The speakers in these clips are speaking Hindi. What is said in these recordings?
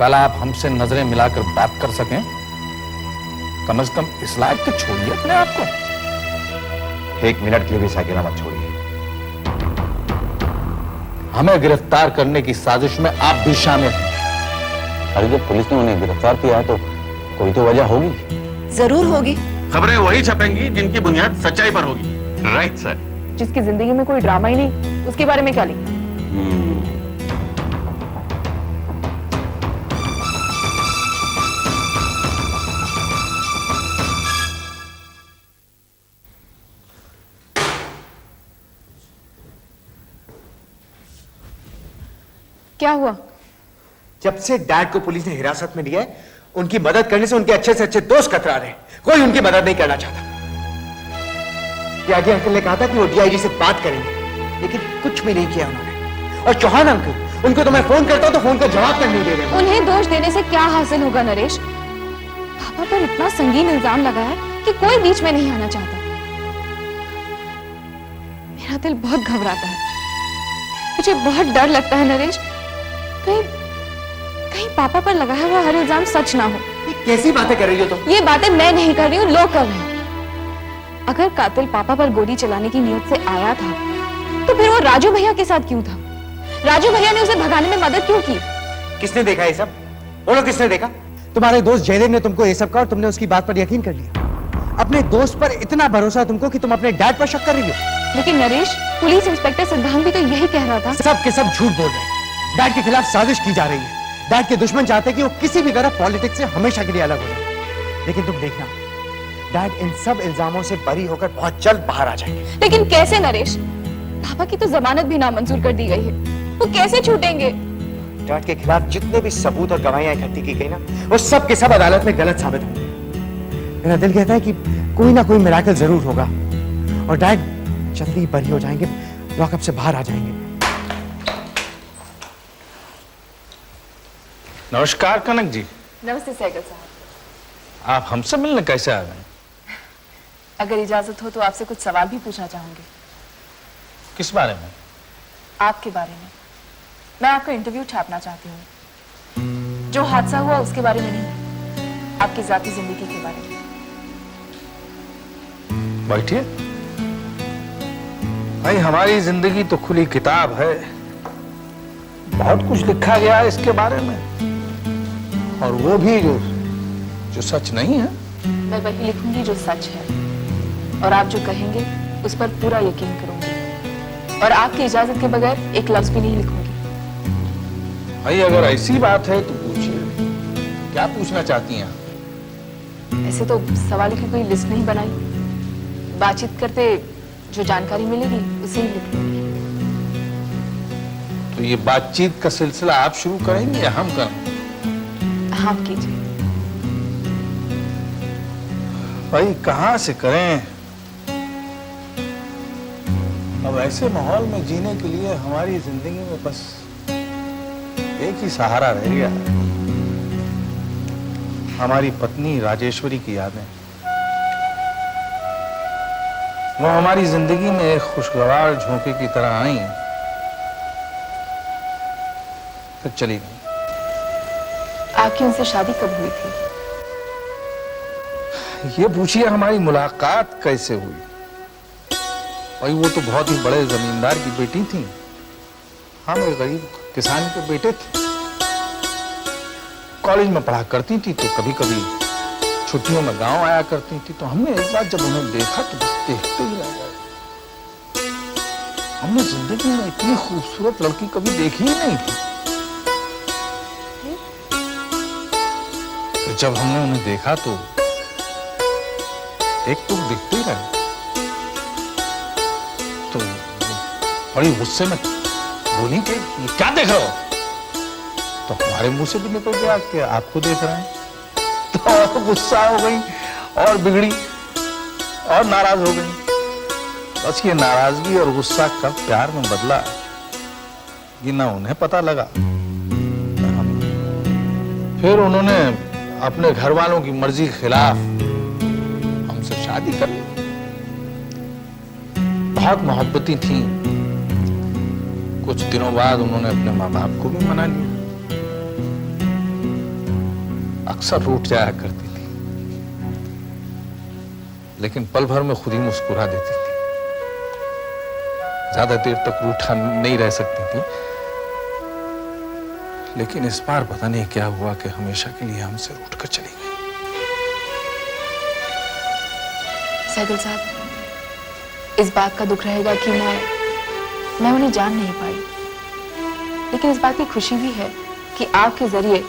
कल आप हमसे नजरें मिलाकर बात कर सकें, कम से कम इस लायक तो छोड़िए अपने आप को। 1 मिनट के लिए भी साकिना मत छोड़िए। हमें गिरफ्तार करने की साजिश में आप भी शामिल हैं। अरे जब पुलिस ने उन्हें गिरफ्तार किया है तो कोई तो वजह होगी। जरूर होगी। खबरें वही छपेंगी जिनकी बुनियाद सच्चाई पर होगी। Right sir. जिसकी जिंदगी में कोई ड्रामा ही नहीं, उसके बारे में क्या लिखना? क्या हुआ? जब से डैड को पुलिस ने हिरासत में लिया है, उनकी मदद करने से उनके अच्छे से अच्छे दोस्त कतरा रहे हैं। कोई उनकी मदद नहीं करना चाहता। त्यागी अंकल ने कहा था कि वो डीआईजी से बात करेंगे, लेकिन कुछ भी नहीं किया उन्होंने। और चौहान अंकल, उनको तो मैं फोन करता हूं तो फोन का जवाब तक नहीं दे रहे। उन्हें दोष देने से क्या हासिल होगा नरेश? पापा पर इतना संगीन इल्जाम लगा है कि कोई बीच में नहीं आना चाहता। मेरा दिल बहुत घबराता है, मुझे बहुत डर लगता है नरेश। कहीं पापा पर लगाया हुआ हर इल्जाम सच ना हो। ये कैसी बातें कर रही हो तुम? ये बातें मैं नहीं कर रही हूँ, लोग कर रहे हैं। अगर कातिल पापा पर गोली चलाने की नियत से आया था, तो फिर वो राजू भैया के साथ क्यों था? राजू भैया ने उसे भगाने में मदद क्यों की? किसने देखा ये सब? बोलो, किसने देखा? तुम्हारे दोस्त जयदेव ने तुमको ये सब कहा और तुमने उसकी बात पर यकीन कर लिया। अपने दोस्त पर इतना भरोसा तुमको कि तुम अपने डैड पर शक कर रही हो। लेकिन नरेश, पुलिस इंस्पेक्टर सिद्धांत भी तो यही कह रहा था। सब के सब झूठ बोल रहे हैं। डैड के खिलाफ साजिश की जा रही है। डैड के दुश्मन चाहते हैं कि वो किसी भी तरह पॉलिटिक्स से हमेशा के लिए अलग हो जाए। लेकिन तुम देखना, डैड इन सब इल्जामों से बरी होकर बहुत जल्द बाहर आ जाएंगे। लेकिन कैसे नरेश? पापा की तो जमानत भी नामंजूर कर दी गई है, वो कैसे छूटेंगे? डैड के खिलाफ जितने भी सबूत और गवाहियां इकट्ठी की गई ना, वो सब के सब अदालत में गलत साबित होंगे। मेरा दिल कहता है कि कोई ना कोई मिराकल जरूर होगा और डैड जल्दी बरी हो जाएंगे, लॉकअप से बाहर आ जाएंगे। नमस्कार कनक जी। नमस्ते सैगल साहब। आप हमसे मिलने कैसे आ गए? अगर इजाजत हो तो आपसे कुछ सवाल भी पूछना चाहूंगी। किस बारे में? आपके बारे में। मैं आपका इंटरव्यू छापना चाहती हूँ। जो हादसा हुआ उसके बारे में नहीं, आपकी जाती जिंदगी के बारे में। बैठिए। भाई, हमारी जिंदगी तो खुली किताब है, बहुत कुछ लिखा गया है इसके बारे में, और वो भी जो सच नहीं है। मैं वही लिखूंगी जो सच है, और आप जो कहेंगे उस पर पूरा यकीन करूंगी, और आपकी इजाजत के बगैर एक लफ्ज भी नहीं लिखूंगी। भाई, अगर ऐसी बात है तो पूछिए, क्या पूछना चाहती हैं? ऐसे तो सवाल की कोई लिस्ट नहीं बनाई, बातचीत करते जो जानकारी मिलेगी उसे ही लिख लूंगी। तो ये बातचीत का सिलसिला आप शुरू करेंगे या हम करें? हाँ कीजिए। भाई, कहां से करें? अब ऐसे माहौल में जीने के लिए हमारी जिंदगी में बस एक ही सहारा रह गया, हमारी पत्नी राजेश्वरी की यादें। वो हमारी जिंदगी में एक खुशगवार झोंके की तरह आई, फिर चली गई। आपकी उनसे शादी कब हुई थी? ये पूछिए हमारी मुलाकात कैसे हुई। भाई, वो तो बहुत ही बड़े जमींदार की बेटी थी, हम एक गरीब किसान के बेटे थे। कॉलेज में पढ़ा करती थी तो कभी कभी छुट्टियों में गांव आया करती थी। तो हमने एक बार जब उन्हें देखा तो बस देखते ही रह गए। हमने जिंदगी में इतनी खूबसूरत लड़की कभी देखी ही नहीं थी। तो जब हमने उन्हें देखा तो एक तो दिखते ही रहे। तो बड़ी गुस्से में बोली कि ये क्या देख रहे हो? तो हमारे मुंह से भी निकल गया कि आपको देख रहे हैं। तो और गुस्सा हो गई और बिगड़ी और नाराज हो गई। बस ये नाराजगी और गुस्सा कब प्यार में बदला ये ना उन्हें पता लगा ना हमें। फिर उन्होंने अपने घर वालों की मर्जी के खिलाफ हमसे शादी कर ली। बहुत मोहब्बती थी। कुछ दिनों बाद उन्होंने अपने माँ बाप को भी मना लिया। अक्सर रूठ जाया करती थी, लेकिन पल भर में खुद ही मुस्कुरा देती थी। ज्यादा देर तक रूठा नहीं रह सकती थी, लेकिन इस बार पता नहीं क्या हुआ कि हमेशा के लिए हमसे रूठकर चली गई। सैगल साहब, इस बात का दुख रहेगा कि मैं उन्हें जान नहीं पाई, लेकिन इस बात की खुशी भी है कि आपके जरिए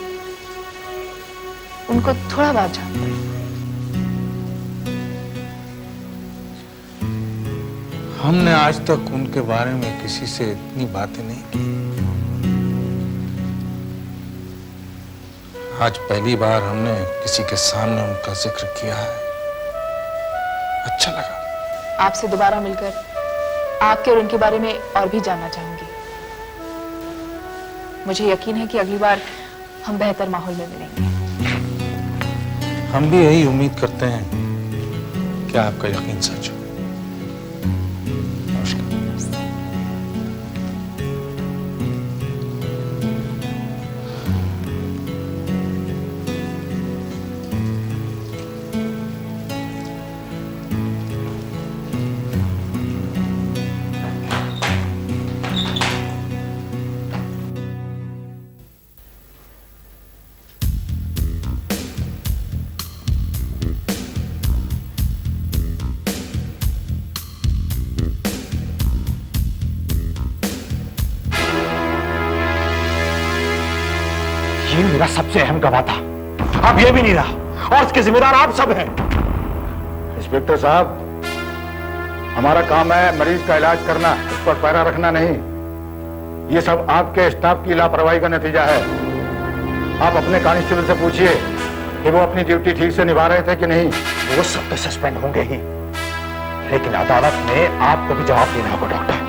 उनको थोड़ा बात जान पाई। हमने आज तक उनके बारे में किसी से इतनी बातें नहीं की। आज पहली बार हमने किसी के सामने उनका जिक्र किया है। अच्छा लगा। आपसे दोबारा मिलकर आपके और उनके बारे में और भी जानना चाहूंगी। मुझे यकीन है कि अगली बार हम बेहतर माहौल में मिलेंगे। हम भी यही उम्मीद करते हैं कि आपका यकीन सच हो। नमस्कार। ये मेरा सबसे अहम गवाह था, अब ये भी नहीं रहा, और इसके जिम्मेदार आप सब हैं। इंस्पेक्टर साहब, हमारा काम है मरीज का इलाज करना, उस पर पैरा रखना नहीं। ये सब आपके स्टाफ की लापरवाही का नतीजा है। आप अपने कांस्टेबल से पूछिए कि वो अपनी ड्यूटी ठीक से निभा रहे थे कि नहीं। वो सब तो सस्पेंड होंगे ही, लेकिन अदालत में आपको भी जवाब देना होगा डॉक्टर।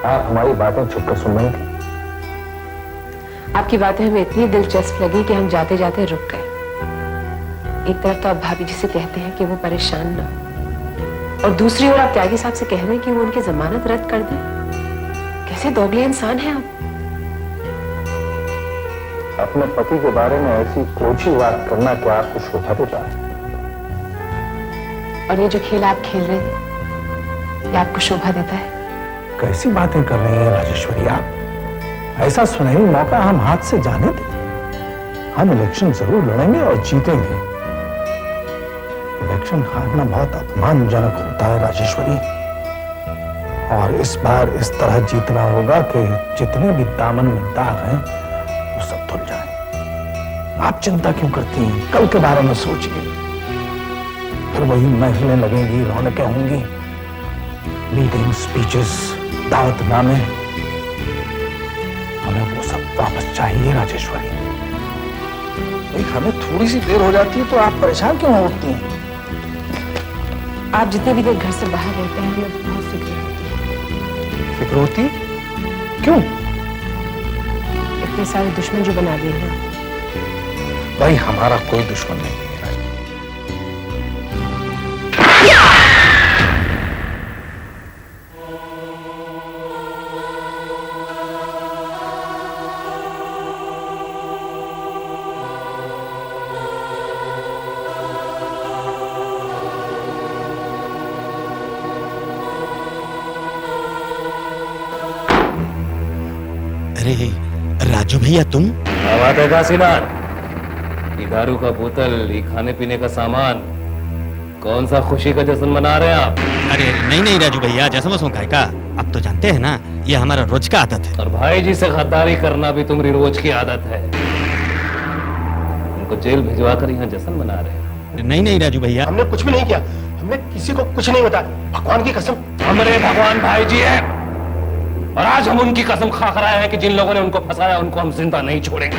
आप हमारी बातें छुपकर सुन रहे थे। आपकी बातें हमें इतनी दिलचस्प लगी कि हम जाते जाते रुक गए। एक तरफ तो आप भाभी जी से कहते हैं कि वो परेशान ना हो, और दूसरी ओर आप त्यागी साहब से कह रहे हैं कि वो उनकी जमानत रद्द कर दें। कैसे दोगले इंसान हैं आप। अपने पति के बारे में ऐसी कोची बात करना क्या आपको शोभा देता है? और ये जो खेल आप खेल रहे हैं, ये आपको शोभा देता है? कैसी बातें कर रही हैं राजेश्वरी आप? ऐसा सुनहरी मौका हम हाथ से जाने दें? हम इलेक्शन जरूर लड़ेंगे और जीतेंगे। इलेक्शन हारना बहुत अपमानजनक होता है राजेश्वरी, और इस बार इस तरह जीतना होगा कि जितने भी दामन में दाग हैं वो सब धुल जाएं। आप चिंता क्यों करती हैं? कल के बारे में सोचिए। फिर वही महफिलें लगेंगी, रौनकें होंगी, मीटिंग, स्पीचेस, दावतनामे। हमें वो सब वापस चाहिए राजेश्वरी। हमें थोड़ी सी देर हो जाती है तो आप परेशान क्यों होती हैं? आप जितने भी देर घर से बाहर रहते हैं हमें बहुत फिक्र होती है। फिक्र होती है? क्यों? इतने सारे दुश्मन जो बना दिए हैं। भाई हमारा कोई दुश्मन नहीं है। अरे राजू भैया तुम? बात है काशीनाथ, ये दारू का बोतल, ये खाने पीने का सामान, कौन सा खुशी का जश्न मना रहे हैं आप? अरे नहीं राजू भैया, जश्न वश्न काय का, अब तो जानते हैं ना ये हमारा रोज का आदत है। और भाई जी से खद्दारी करना भी तुम्हारी रोज की आदत है। उनको जेल भिजवा कर यहाँ जश्न मना रहे हैं। नहीं राजू भैया, हमने कुछ भी नहीं किया। हमने किसी को कुछ नहीं बताया, भगवान की कसम। हमारे भगवान भाई जी है, और आज हम उनकी कसम खा कर आए हैं कि जिन लोगों ने उनको फंसाया उनको हम जिंदा नहीं छोड़ेंगे।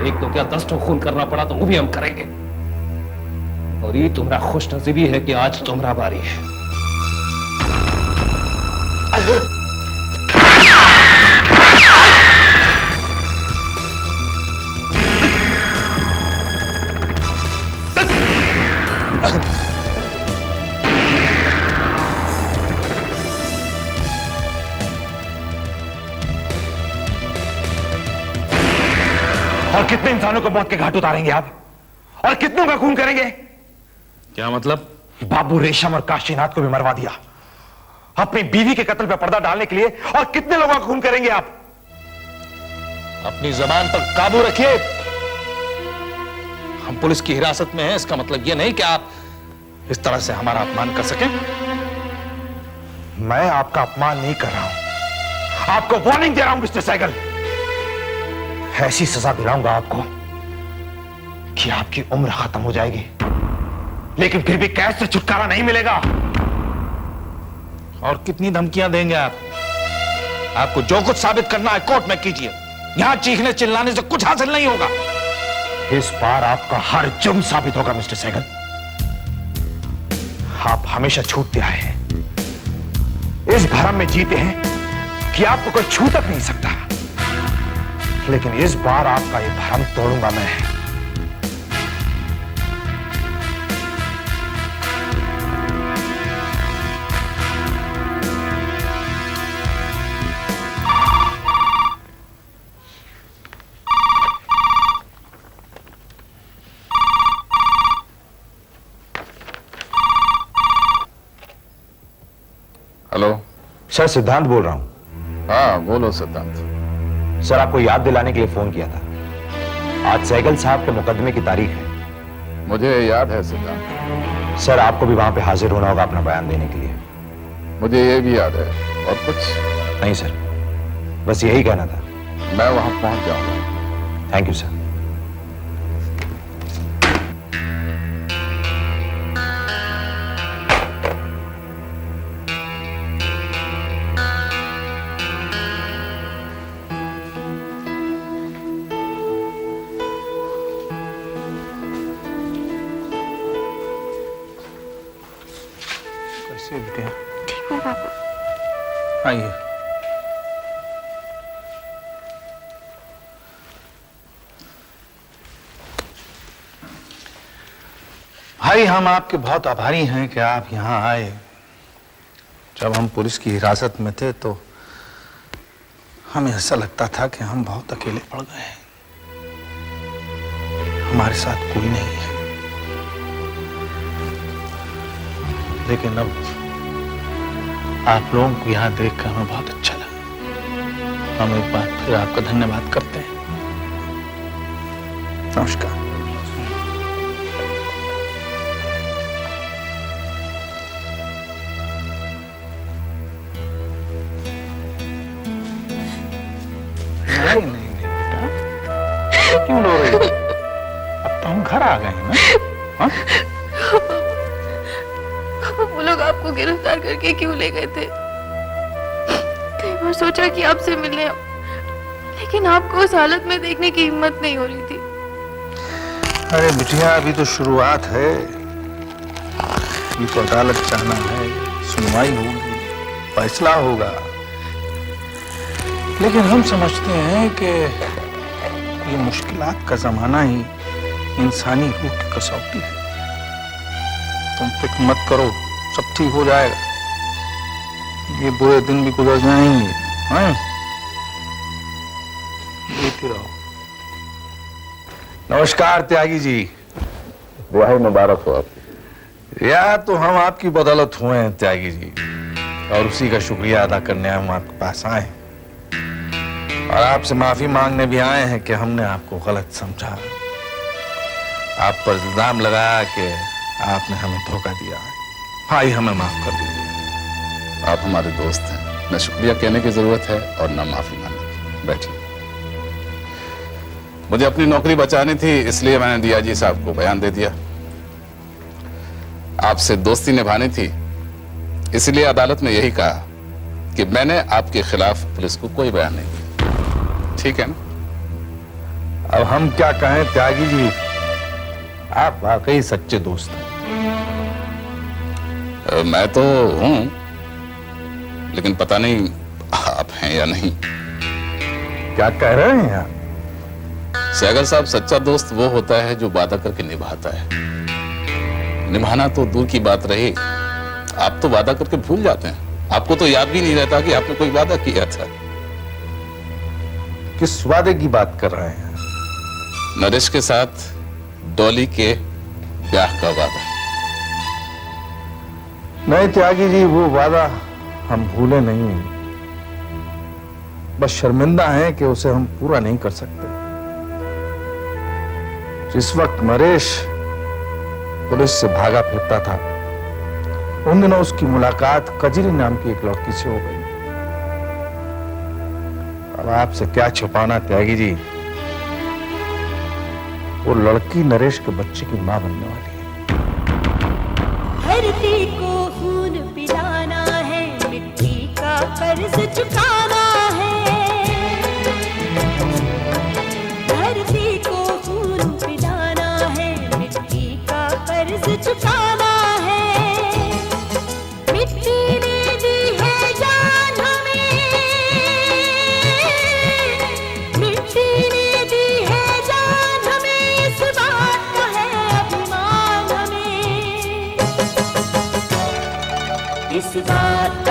एक तो क्या 10 ठो खून करना पड़ा तो वो भी हम करेंगे। और ये तुम्हारा खुश नसीबी है कि आज तुम्हारा बारी है। और कितने इंसानों को मौत के घाट उतारेंगे आप, और कितनों का खून करेंगे? क्या मतलब? बाबू रेशम और काशीनाथ को भी मरवा दिया अपनी बीवी के कत्ल पर पर्दा डालने के लिए, और कितने लोगों का खून करेंगे आप? अपनी जबान पर काबू रखिए। हम पुलिस की हिरासत में हैं, इसका मतलब यह नहीं कि आप इस तरह से हमारा अपमान कर सकें। मैं आपका अपमान नहीं कर रहा हूं, आपको वार्निंग दे रहा हूं मिस्टर सहगल। ऐसी सजा दिलाऊंगा आपको कि आपकी उम्र खत्म हो जाएगी, लेकिन फिर भी कैद से छुटकारा नहीं मिलेगा। और कितनी धमकियां देंगे आप? आपको जो कुछ साबित करना है कोर्ट में कीजिए, यहां चीखने चिल्लाने से कुछ हासिल नहीं होगा। इस बार आपका हर जुर्म साबित होगा मिस्टर सहगल। आप हमेशा छूटते आए हैं, इस भरम में जीते हैं कि आपको कोई छू तक नहीं सकता, लेकिन इस बार आपका ये भरम तोड़ूंगा मैं। हेलो। सर सिद्धांत बोल रहा हूं। हाँ बोलो सिद्धांत। सर आपको याद दिलाने के लिए फोन किया था। आज सहगल साहब के मुकदमे की तारीख है। मुझे याद है सिद्धांत। सर आपको भी वहां पे हाजिर होना होगा अपना बयान देने के लिए। मुझे ये भी याद है। और कुछ? नहीं सर, बस यही कहना था। मैं वहां पहुंच जाऊंगा। Thank you sir. कैसे बेटे? ठीक हूँ पापा। आइए। भाई हम आपके बहुत आभारी हैं कि आप यहाँ आए। जब हम पुलिस की हिरासत में थे तो हमें ऐसा लगता था कि हम बहुत अकेले पड़ गए हैं, हमारे साथ कोई नहीं है। लेकिन अब आप लोगों को यहाँ देखकर हमें बहुत अच्छा लगा। हम एक बार फिर आपका धन्यवाद करते हैं। नमस्कार। नहीं नहीं बेटा, क्यों रो रही हो? अब तो हम घर आ गए हैं ना। हाँ? वो लोग आपको गिरफ्तार करके क्यों ले गए थे? कई बार सोचा कि आपसे मिलने आऊं, लेकिन आपको उस हालत में देखने की हिम्मत नहीं हो रही थी। अरे बिटिया, अभी तो शुरुआत है। ये तो अदालत जाना है, सुनवाई होगी, फैसला होगा। लेकिन हम समझते हैं कि ये मुश्किलात का जमाना ही इंसानी रूह की कसौटी है। तुम फिक्र मत करो, सब ठीक हो जाएगा। ये बुरे दिन भी गुजर जाएंगे। हाँ? देखते रहो। नमस्कार त्यागी जी। दुआई मुबारक हो आपकी। या तो हम आपकी बदौलत हुए हैं त्यागी जी, और उसी का शुक्रिया अदा करने हम आपके पास आए हैं। और आपसे माफी मांगने भी आए हैं कि हमने आपको गलत समझा, आप पर इल्जाम लगाया कि आपने हमें धोखा दिया है। भाई हमें माफ कर दीजिए। आप हमारे दोस्त हैं, न शुक्रिया कहने की जरूरत है और न माफी मांगने की। बैठिए। मुझे अपनी नौकरी बचानी थी, इसलिए मैंने डीआईजी साहब को बयान दे दिया। आपसे दोस्ती निभानी थी, इसलिए अदालत में यही कहा कि मैंने आपके खिलाफ पुलिस को कोई बयान नहीं दिया। ठीक है ना? अब हम क्या कहें त्यागी जी, आप वाकई सच्चे दोस्त हैं। मैं तो हूं, लेकिन पता नहीं आप हैं या नहीं। क्या कह रहे हैं आप? सैगल साहब, सच्चा दोस्त वो होता है जो वादा करके निभाता है। निभाना तो दूर की बात रही, आप तो वादा करके भूल जाते हैं। आपको तो याद भी नहीं रहता कि आपने कोई वादा किया था। किस वादे की बात कर रहे हैं? नरेश के साथ डॉली के ब्याह का वादा। नहीं त्यागी जी, वो वादा हम भूले नहीं, बस शर्मिंदा हैं कि उसे हम पूरा नहीं कर सकते। जिस वक्त नरेश पुलिस से भागा फिरता था, उन दिनों उसकी मुलाकात कजरी नाम की एक लड़की से हो गई। अब आपसे क्या छुपाना त्यागी जी, वो लड़की नरेश के बच्चे की मां बनने वाली है। धरती को खून पिलाना है, मिट्टी का कर्ज चुकाना है। धरती को खून पिलाना है, मिट्टी का कर्ज चुकाना है। मिट्टी ने दी है जान हमें, मिट्टी ने दी है जान हमें, इस बात का है अभिमान हमें, इस बात